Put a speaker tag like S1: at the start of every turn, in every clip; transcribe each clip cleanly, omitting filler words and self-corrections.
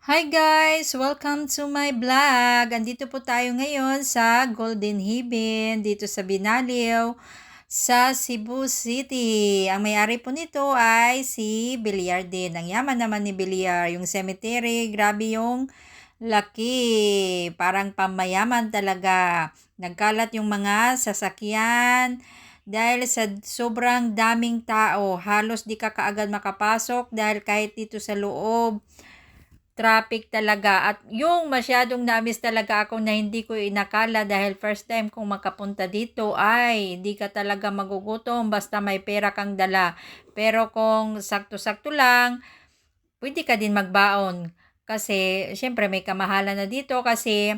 S1: Hi guys! Welcome to my vlog! Andito po tayo ngayon sa Golden Heaven dito sa Binaliw sa Cebu City. Ang may-ari po nito ay si Villar din. Ang yaman naman ni Villar. Yung cemetery, grabe yung laki. Parang pamayaman talaga. Nagkalat yung mga sasakyan dahil sa sobrang daming tao. Halos di ka kaagad makapasok dahil kahit dito sa loob traffic talaga. At yung masyadong na-miss talaga ako na hindi ko inakala dahil first time kong makapunta dito ay hindi ka talaga magugutom basta may pera kang dala. Pero kung sakto-sakto lang, pwede ka din magbaon. Kasi syempre may kamahalan na dito kasi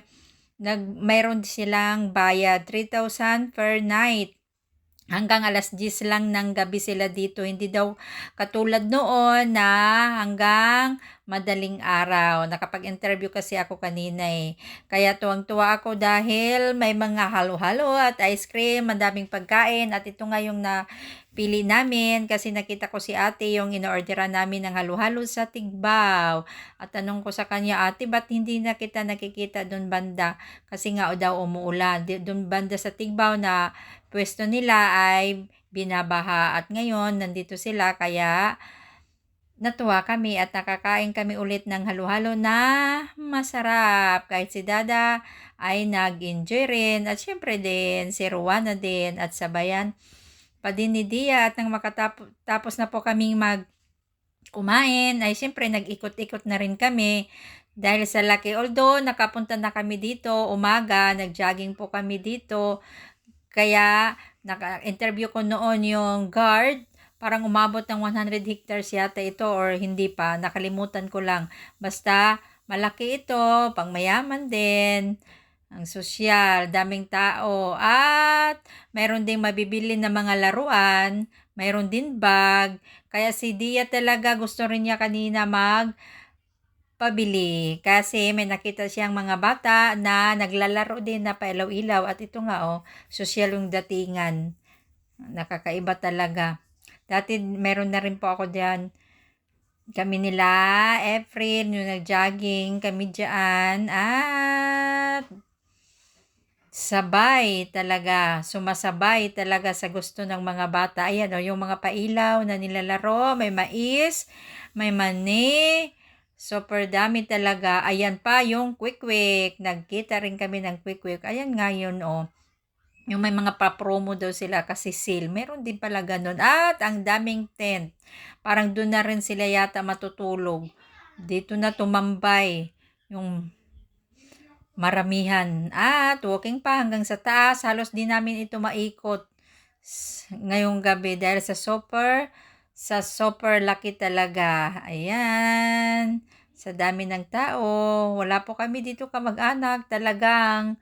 S1: mayroon silang bayad 3,000 per night. Hanggang alas 10 lang ng gabi sila dito. Hindi daw katulad noon na hanggang madaling araw. Nakapag-interview kasi ako kanina eh. Kaya tuwang-tuwa ako dahil may mga halo-halo at ice cream, madaming pagkain. At ito nga yung napili namin kasi nakita ko si ate yung ino-orderan namin ng halo-halo sa Tigbaw. At tanong ko sa kanya, ate, ba't hindi na kita nakikita doon banda? Kasi nga daw umuulan. Doon banda sa Tigbaw na pwesto nila ay binabaha at ngayon nandito sila kaya natuwa kami at nakakain kami ulit ng halo-halo na masarap. Kahit si Dada ay nag-enjoy rin at syempre din si Ruana din at sabayan pa din ni Dia at nang makatapos na po kaming kumain ay syempre nag-ikot-ikot na rin kami dahil sa laki. Although nakapunta na kami dito umaga, nag-jogging po kami dito. Kaya naka-interview ko noon yung guard, parang umabot ng 100 hectares yata ito or hindi pa, nakalimutan ko lang. Basta malaki ito, pangmayaman din, ang sosyal, daming tao at mayroon ding mabibili na mga laruan, mayroon din bag. Kaya si Dia talaga gusto rin niya kanina pabili kasi may nakita siyang mga bata na naglalaro din na pailaw-ilaw at ito nga sosyal yung datingan. Nakakaiba talaga. Dati meron na rin po ako diyan. Kami nila, Efren, yung nag-jogging, kami diyan at sumasabay talaga sa gusto ng mga bata. Ayan yung mga pailaw na nilalaro, may mais, may mani, super dami talaga. Ayan pa yung quick-quick. Nagkita rin kami ng quick-quick. Ayan nga yun yung may mga pa-promo daw sila kasi sale. Meron din pala ganun. At ang daming tent. Parang doon na rin sila yata matutulog. Dito na tumambay yung maramihan. At walking pa hanggang sa taas. Halos di namin ito maikot ngayong gabi dahil sa super laki talaga. Ayan. Sa dami ng tao. Wala po kami dito kamag-anak. Talagang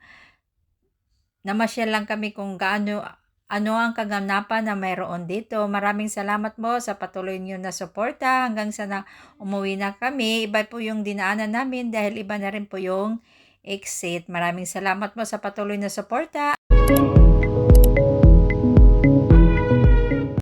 S1: namasyal lang kami kung ano ang kaganapan na mayroon dito. Maraming salamat po sa patuloy niyo na suporta hanggang sa umuwi na kami. Iba po yung dinaanan namin dahil iba na rin po yung exit. Maraming salamat po sa patuloy na suporta.